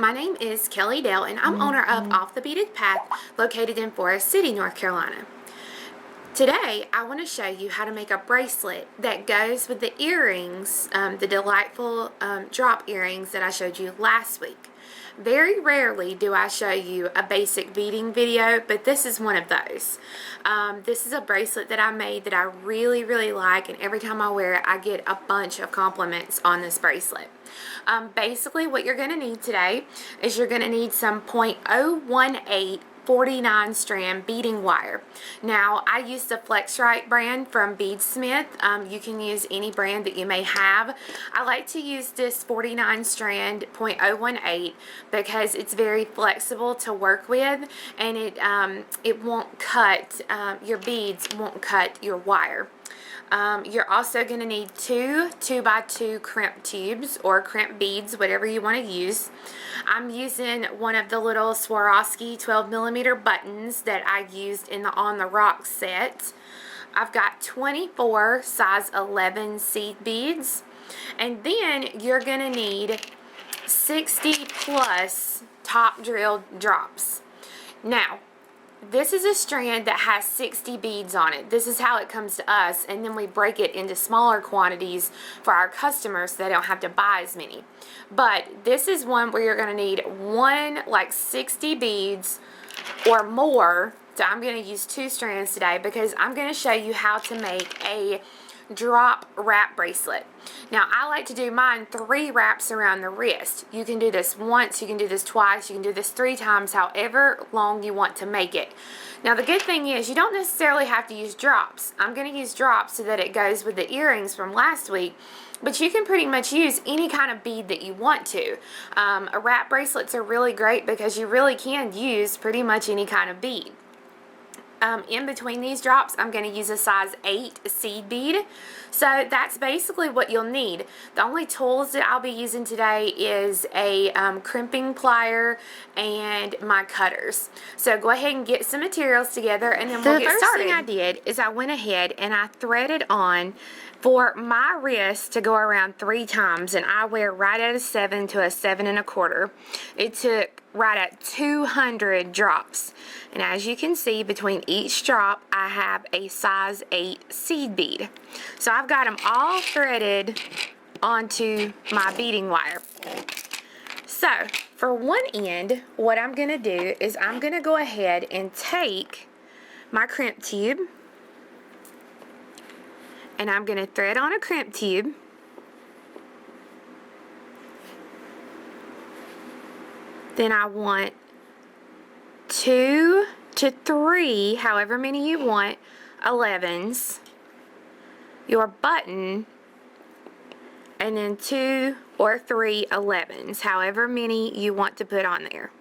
My name is Kelly Dale, and I'm owner of Off the Beaded Path, located in Forest City, North Carolina. Today, I want to show you how to make a bracelet that goes with the earrings, the delightful drop earrings that I showed you last week. Very rarely do I show you a basic beading video, but this is one of those. This is a bracelet that I made that I really like, and every time I wear it, I get a bunch of compliments on this bracelet. Basically, what you're going to need today is you're going to need some .018 49 strand beading wire. Now, I use the Flexrite brand from Beadsmith. You can use any brand that you may have. I like to use this 49 strand .018 because it's very flexible to work with, and it won't cut, your beads won't cut your wire. You're also going to need two 2x2 crimp tubes or crimp beads, whatever you want to use. I'm using one of the little Swarovski 12mm buttons that I used in the On the Rock set. I've got 24 size 11 seed beads, and then you're going to need 60 plus top drilled drops. Now, this is a strand that has 60 beads on it. This is how it comes to us, and then we break it into smaller quantities for our customers so they don't have to buy as many. But this is one where you're going to need like 60 beads or more. So I'm going to use 2 strands today because I'm going to show you how to make a drop wrap bracelet. Now, I like to do mine 3 wraps around the wrist. You can do this once, you can do this twice, you can do this 3 times, however long you want to make it. Now, the good thing is you don't necessarily have to use drops. I'm going to use drops so that it goes with the earrings from last week, but you can pretty much use any kind of bead that you want to. Wrap bracelets are really great because you really can use pretty much any kind of bead. In between these drops, I'm going to use a size 8 seed bead. So that's basically what you'll need. The only tools that I'll be using today is a crimping plier and my cutters. So go ahead and get some materials together, and then we'll get started. The first thing I did is I went ahead and I threaded on for my wrist to go around 3 times, and I wear right at a 7 to a 7 1/4. It took right at 200 drops, and as you can see, between each drop I have a size 8 seed bead. So I've got them all threaded onto my beading wire. So for one end, what I'm going to do is I'm going to go ahead and take my crimp tube, and I'm going to thread on a crimp tube. Then I want 2 to 3, however many you want, 11s, your button, and then 2 or 3 11s, however many you want to put on there.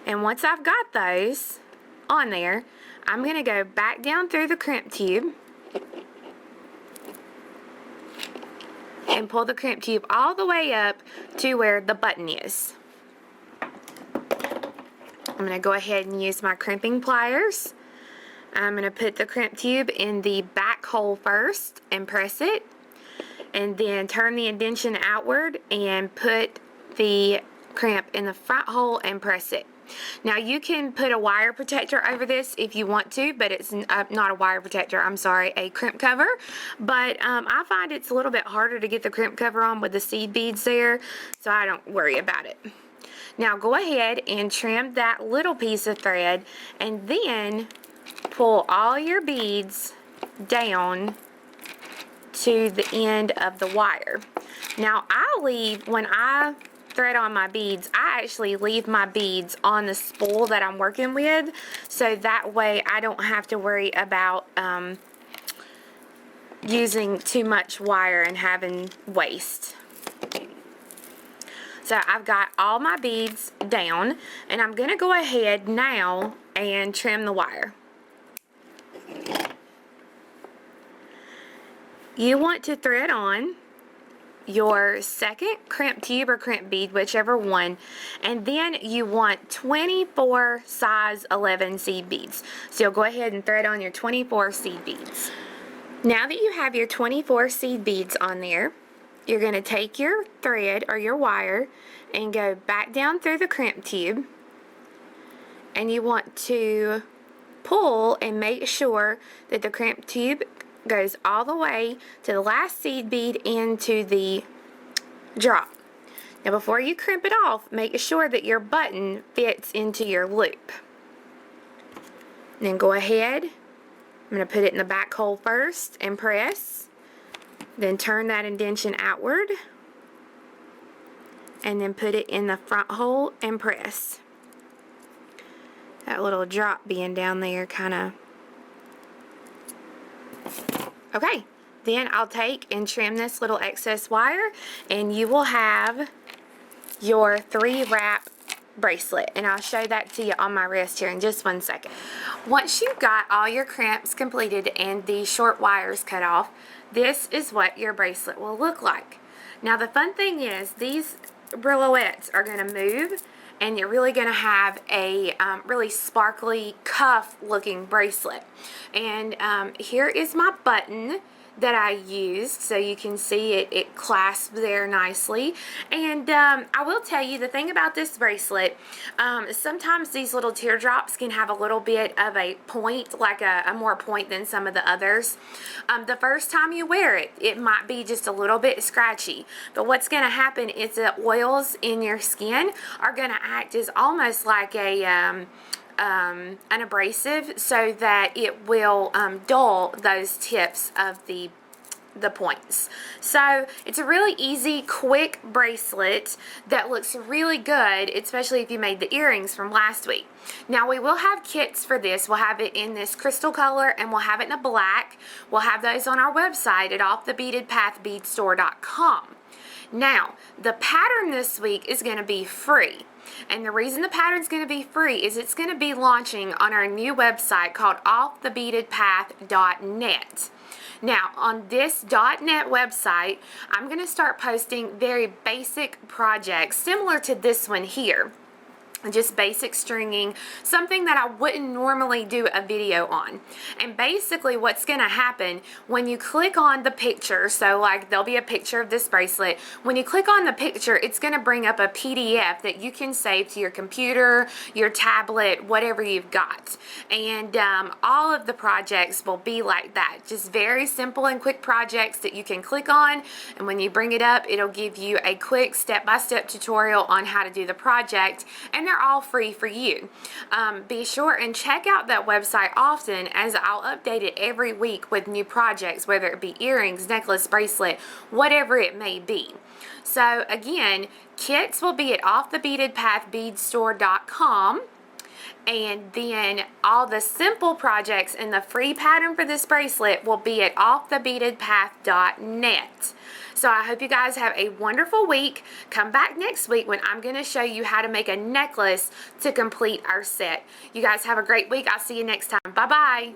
And once I've got those on there, I'm going to go back down through the crimp tube and pull the crimp tube all the way up to where the button is. I'm going to go ahead and use my crimping pliers. I'm going to put the crimp tube in the back hole first and press it, and then turn the indentation outward and put the crimp in the front hole and press it. Now, you can put a wire protector over this if you want to, but it's not a wire protector, I'm sorry, a crimp cover. But I find it's a little bit harder to get the crimp cover on with the seed beads there, so I don't worry about it. Now, go ahead and trim that little piece of thread, and then pull all your beads down to the end of the wire. Now, when I thread on my beads, I actually leave my beads on the spool that I'm working with, so that way I don't have to worry about using too much wire and having waste. So I've got all my beads down, and I'm going to go ahead now and trim the wire. You want to thread on your second crimp tube or crimp bead, whichever one, and then you want 24 size 11 seed beads. So you'll go ahead and thread on your 24 seed beads. Now that you have your 24 seed beads on there, you're going to take your thread or your wire and go back down through the crimp tube, and you want to pull and make sure that the crimp tube goes all the way to the last seed bead into the drop. Now before you crimp it off, make sure that your button fits into your loop. Then go ahead, I'm going to put it in the back hole first and press. Then turn that indentation outward and then put it in the front hole and press. That little drop being down there kind of. Okay, then I'll take and trim this little excess wire, and you will have your 3-wrap bracelet, and I'll show that to you on my wrist here in just 1 second. Once you've got all your crimps completed and the short wires cut off, this is what your bracelet will look like. Now the fun thing is these brillouettes are going to move, and you're really going to have a really sparkly cuff looking bracelet. And here is my button that I used, so you can see it clasps there nicely. And I will tell you the thing about this bracelet, sometimes these little teardrops can have a little bit of a point, like a more point than some of the others. The first time you wear it, it might be just a little bit scratchy, but what's going to happen is the oils in your skin are going to act as almost like an abrasive, so that it will dull those tips of the points. So it's a really easy, quick bracelet that looks really good, especially if you made the earrings from last week. Now we will have kits for this. We'll have it in this crystal color, and we'll have it in a black. We'll have those on our website at offthebeadedpathbeadstore.com. Now, the pattern this week is going to be free. And the reason the pattern's going to be free is it's going to be launching on our new website called offthebeadedpath.net. Now, on this .net website, I'm going to start posting very basic projects similar to this one here. Just basic stringing, something that I wouldn't normally do a video on. And basically what's going to happen when you click on the picture, so like there'll be a picture of this bracelet, when you click on the picture, it's going to bring up a PDF that you can save to your computer, your tablet, whatever you've got. And all of the projects will be like that, just very simple and quick projects that you can click on, and when you bring it up, it'll give you a quick step-by-step tutorial on how to do the project, and they're all free for you. Be sure and check out that website often, as I'll update it every week with new projects, whether it be earrings, necklace, bracelet, whatever it may be. So again, kits will be at offthebeadedpathbeadstore.com. And then all the simple projects and the free pattern for this bracelet will be at offthebeadedpath.net. So I hope you guys have a wonderful week. Come back next week when I'm going to show you how to make a necklace to complete our set. You guys have a great week. I'll see you next time. Bye-bye.